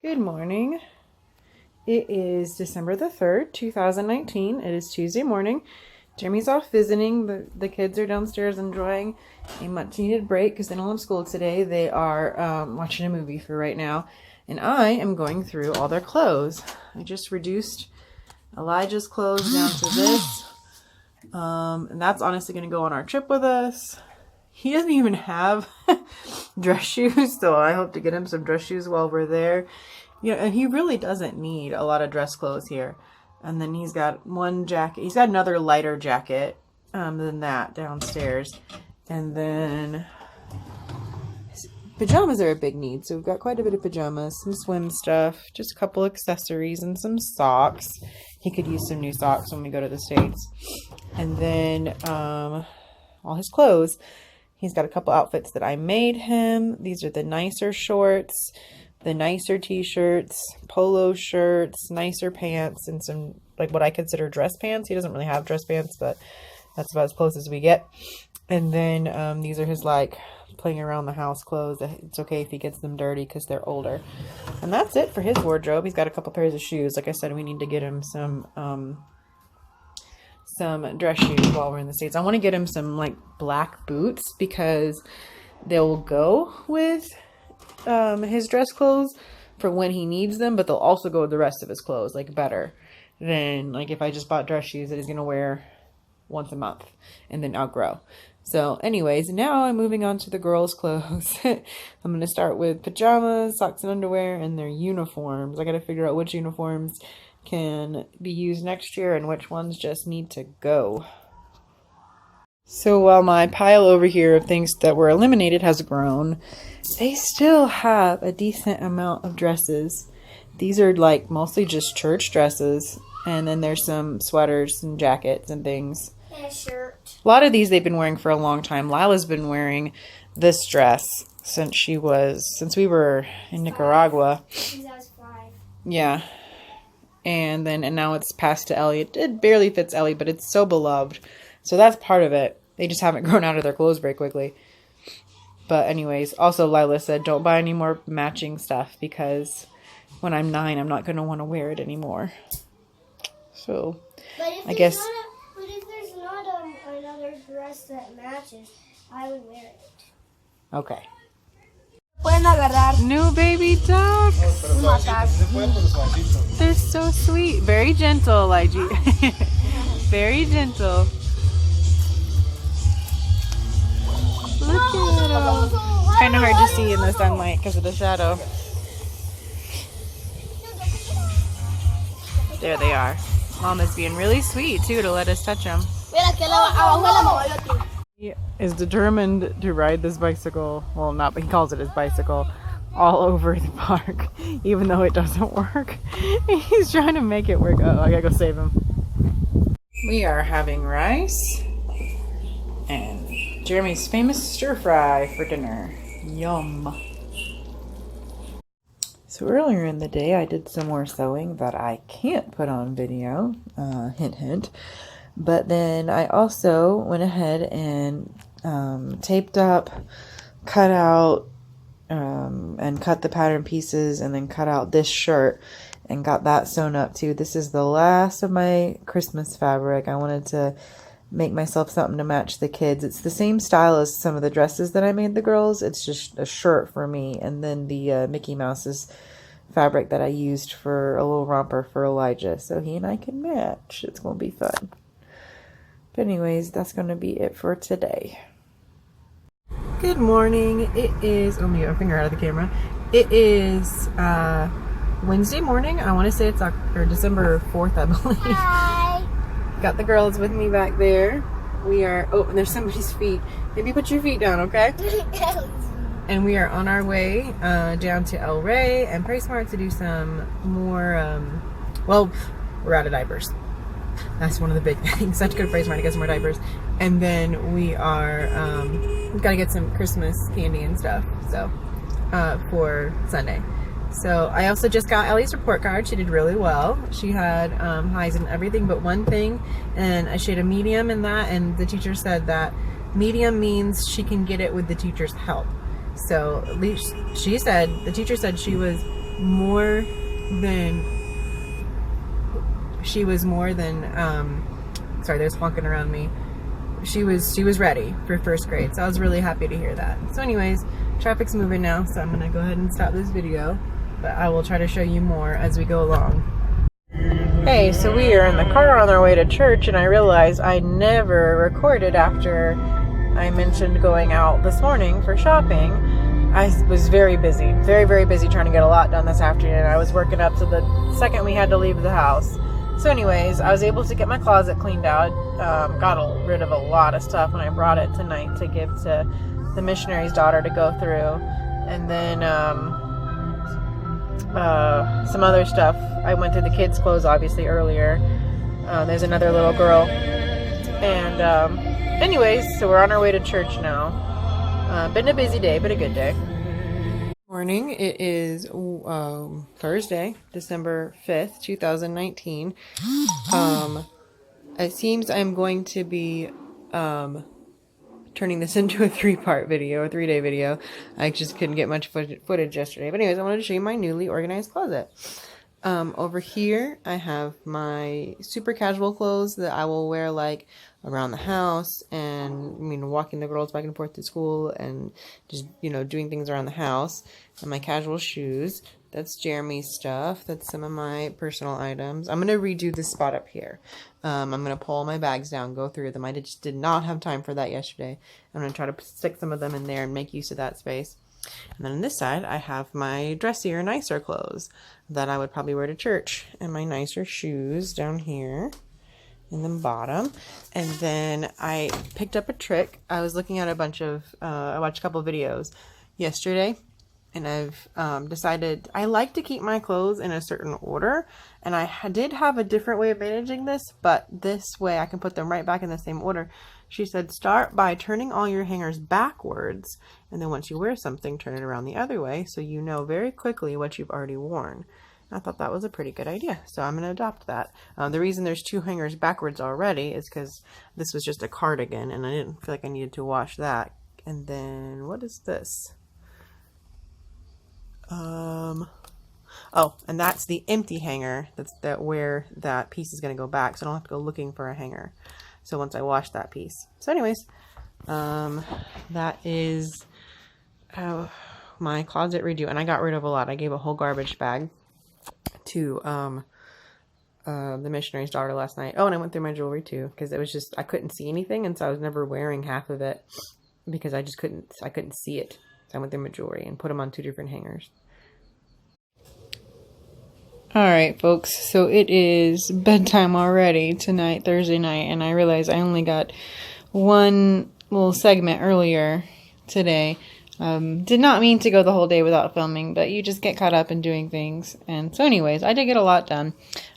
Good morning. It is December the 3rd, 2019. It is Tuesday morning. Jeremy's off visiting. The kids are downstairs enjoying a much needed break because they don't have school today. They are watching a movie for right now. And I am going through all their clothes. I just reduced Elijah's clothes down to this. And that's honestly going to go on our trip with us. He doesn't even have dress shoes, so I hope to get him some dress shoes while we're there. You know, and he really doesn't need a lot of dress clothes here. And then he's got one jacket. He's got another lighter jacket than that downstairs. And then pajamas are a big need. So we've got quite a bit of pajamas, some swim stuff, just a couple accessories, and some socks. He could use some new socks when we go to the States. And then all his clothes. He's got a couple outfits that I made him. These are the nicer shorts, the nicer t-shirts, polo shirts, nicer pants, and some like what I consider dress pants. He doesn't really have dress pants, but that's about as close as we get. And then these are his like playing around the house clothes. It's okay if he gets them dirty because they're older. And that's it for his wardrobe. He's got a couple pairs of shoes. Like I said, we need to get him some dress shoes while we're in the States. I want to get him some like black boots because they'll go with his dress clothes for when he needs them, but they'll also go with the rest of his clothes like better than like if I just bought dress shoes that he's going to wear once a month and then outgrow. So anyways, now I'm moving on to the girls' clothes. I'm going to start with pajamas, socks and underwear, and their uniforms. I got to figure out which uniforms can be used next year and which ones just need to go. So while my pile over here of things that were eliminated has grown, they still have a decent amount of dresses. These are like mostly just church dresses, and then there's some sweaters and jackets and things. And a shirt. A lot of these they've been wearing for a long time. Lila's been wearing this dress since we were in Nicaragua. Since I was 5. Yeah. And now it's passed to Ellie. It barely fits Ellie, but it's so beloved. So that's part of it. They just haven't grown out of their clothes very quickly. But anyways, also Lila said don't buy any more matching stuff because when I'm 9, I'm not going to want to wear it anymore. So I guess... But if there's not another dress that matches, I would wear it. Okay. Pueden agarrar New baby ducks. matar. They're so sweet. Very gentle, Elijah. Very gentle. Look at them. It's kind of hard to see in the sunlight because of the shadow. There they are. Mama's being really sweet too to let us touch them. He is determined to ride this bicycle. Well, not, but he calls it his bicycle. All over the park, even though it doesn't work. He's trying to make it work. Oh, I gotta go save him. We are having rice and Jeremy's famous stir fry for dinner. Yum. So earlier in the day, I did some more sewing that I can't put on video. Hint, hint. But then I also went ahead and taped up, cut out, and cut the pattern pieces, and then cut out this shirt and got that sewn up too. This is the last of my Christmas fabric. I wanted to make myself something to match the kids. It's the same style as some of the dresses that I made the girls. It's just a shirt for me, and then the Mickey Mouse's fabric that I used for a little romper for Elijah, so he and I can match. It's gonna be fun. But anyways, that's gonna be it for today. Good morning. It is, let me get my finger out of the camera. It is Wednesday morning. I want to say it's December 4th, I believe. Hi. Got the girls with me back there. We are, oh, and there's somebody's feet. Maybe put your feet down, okay? And we are on our way down to El Rey and PriceSmart to do some more, well, we're out of diapers. That's one of the big things. I have to go to PriceSmart to get some more diapers. And then we are, we've got to get some Christmas candy and stuff, so, for Sunday. So I also just got Ellie's report card. She did really well. She had highs in everything but one thing, and she had a medium in that, and the teacher said that medium means she can get it with the teacher's help. So at least she said, the teacher said she was more than sorry, there's honking around me. She was ready for first grade, so I was really happy to hear that. So anyways, traffic's moving now, so I'm gonna go ahead and stop this video, but I will try to show you more as we go along. Hey, so we are in the car on our way to church, and I realized I never recorded after I mentioned going out this morning for shopping. I was very busy, very, very busy trying to get a lot done this afternoon. I was working up to the second we had to leave the house. So anyways, I was able to get my closet cleaned out, got rid of a lot of stuff, and I brought it tonight to give to the missionary's daughter to go through. And then some other stuff. I went through the kids' clothes obviously earlier. There's another little girl. And anyways, so we're on our way to church now. Been a busy day, but a good day. Morning. It is Thursday, December 5th, 2019. It seems I'm going to be turning this into a 3-part video, a 3-day video. I just couldn't get much footage yesterday. But anyways, I wanted to show you my newly organized closet. Over here, I have my super casual clothes that I will wear like around the house and, walking the girls back and forth to school and just, doing things around the house. And my casual shoes. That's Jeremy's stuff. That's some of my personal items. I'm going to redo this spot up here. I'm going to pull my bags down, go through them. I just did not have time for that yesterday. I'm going to try to stick some of them in there and make use of that space. And then on this side, I have my dressier, nicer clothes that I would probably wear to church. And my nicer shoes down here in the bottom. And then I picked up a trick. I was looking at I watched a couple of videos yesterday. And I've decided I like to keep my clothes in a certain order. And I did have a different way of managing this, but this way I can put them right back in the same order. She said, start by turning all your hangers backwards. And then once you wear something, turn it around the other way. So you know very quickly what you've already worn. And I thought that was a pretty good idea. So I'm going to adopt that. The reason there's 2 hangers backwards already is because this was just a cardigan. And I didn't feel like I needed to wash that. And then what is this? Oh, and that's the empty hanger. That's where that piece is going to go back. So I don't have to go looking for a hanger. So once I wash that piece. So anyways, that is my closet redo. And I got rid of a lot. I gave a whole garbage bag to the missionary's daughter last night. Oh, and I went through my jewelry too, because it was just, I couldn't see anything. And so I was never wearing half of it because I couldn't see it. So I went through my jewelry and put them on 2 different hangers. Alright folks, so it is bedtime already tonight, Thursday night, and I realized I only got one little segment earlier today. Did not mean to go the whole day without filming, but you just get caught up in doing things. And so anyways, I did get a lot done.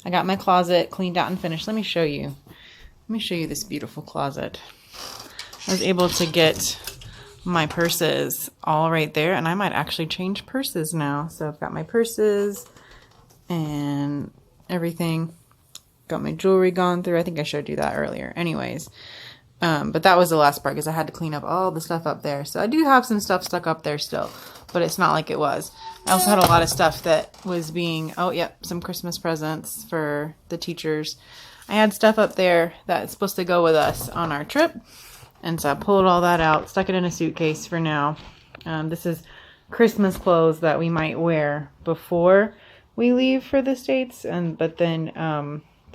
I got my closet cleaned out and finished. Let me show you. Let me show you this beautiful closet. I was able to get my purses all right there, and I might actually change purses now. So I've got my purses and everything. Got my jewelry gone through. I think I showed you that earlier. Anyways, but that was the last part because I had to clean up all the stuff up there. So I do have some stuff stuck up there still, but it's not like it was. I also had a lot of stuff that was being, some Christmas presents for the teachers. I had stuff up there that's supposed to go with us on our trip. And so I pulled all that out, stuck it in a suitcase for now. This is Christmas clothes that we might wear before we leave for the States, but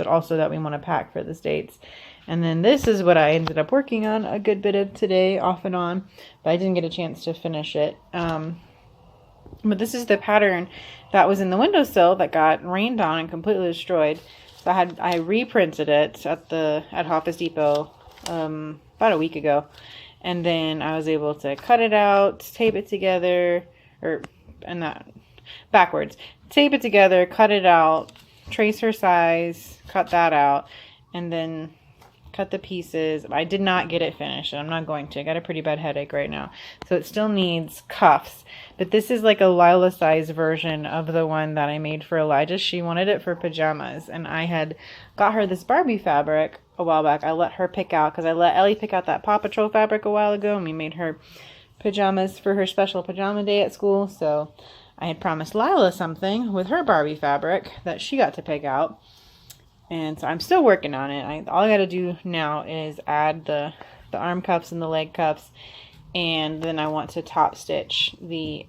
also that we want to pack for the States. And then this is what I ended up working on a good bit of today, off and on, but I didn't get a chance to finish it. But this is the pattern that was in the windowsill that got rained on and completely destroyed. So I reprinted it at Office Depot about a week ago, and then I was able to cut it out, tape it together, backwards. Tape it together, cut it out, trace her size, cut that out, and then cut the pieces. I did not get it finished, and I'm not going to. I got a pretty bad headache right now. So it still needs cuffs. But this is like a Lila size version of the one that I made for Elijah. She wanted it for pajamas, and I had got her this Barbie fabric a while back. I let her pick out, because I let Ellie pick out that Paw Patrol fabric a while ago, and we made her pajamas for her special pajama day at school. So I had promised Lila something with her Barbie fabric that she got to pick out. And so I'm still working on it. All I got to do now is add the arm cuffs and the leg cuffs. And then I want to top stitch the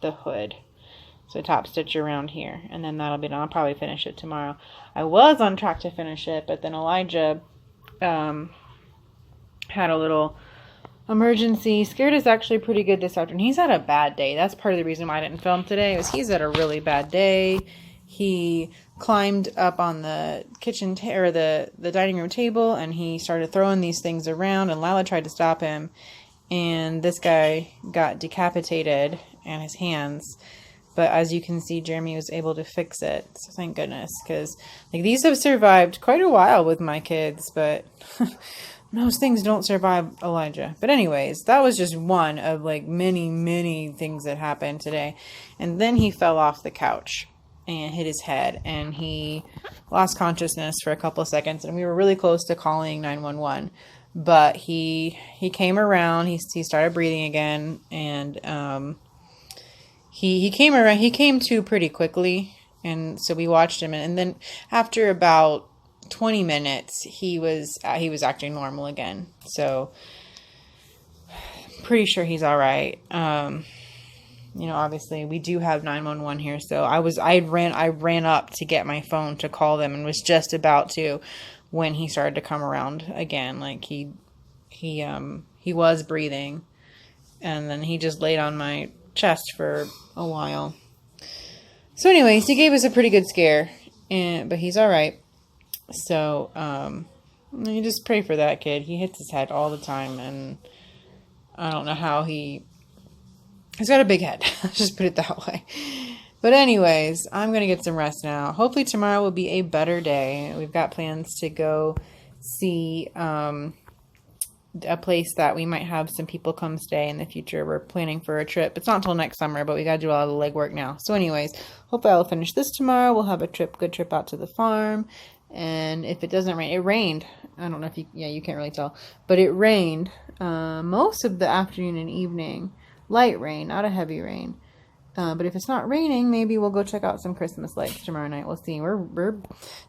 hood. So top stitch around here. And then that'll be done. I'll probably finish it tomorrow. I was on track to finish it, but then Elijah had a little emergency. Scared is actually pretty good this afternoon. He's had a bad day. That's part of the reason why I didn't film today. Was he's had a really bad day. He climbed up on the kitchen or the dining room table, and he started throwing these things around, and Lila tried to stop him, and this guy got decapitated and his hands. But as you can see, Jeremy was able to fix it. So thank goodness, because like these have survived quite a while with my kids, but most things don't survive Elijah. But anyways, that was just one of like many, many things that happened today. And then he fell off the couch and hit his head, and he lost consciousness for a couple of seconds, and we were really close to calling 911. But he came around, he started breathing again, and he came around, he came to pretty quickly, and so we watched him, and then after about 20 minutes, he was acting normal again. So pretty sure he's all right. You know, obviously we do have 911 here, so I ran up to get my phone to call them, and was just about to when he started to come around again. Like he was breathing, and then he just laid on my chest for a while. So anyways, he gave us a pretty good scare, but he's all right. So you just pray for that kid. He hits his head all the time, and I don't know how he's got a big head. Let's just put it that way. But anyways, I'm going to get some rest now. Hopefully tomorrow will be a better day. We've got plans to go see a place that we might have some people come stay in the future. We're planning for a trip. It's not until next summer, but we got to do a lot of the legwork now. So anyways, hopefully I'll finish this tomorrow. We'll have a good trip out to the farm. And if it doesn't rain, it rained. I don't know if you can't really tell, but it rained most of the afternoon and evening. Light rain, not a heavy rain. But if it's not raining, maybe we'll go check out some Christmas lights tomorrow night. We'll see.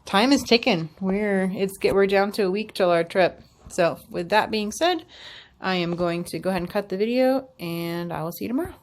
Time is ticking. We're down to a week till our trip. So with that being said, I am going to go ahead and cut the video, and I will see you tomorrow.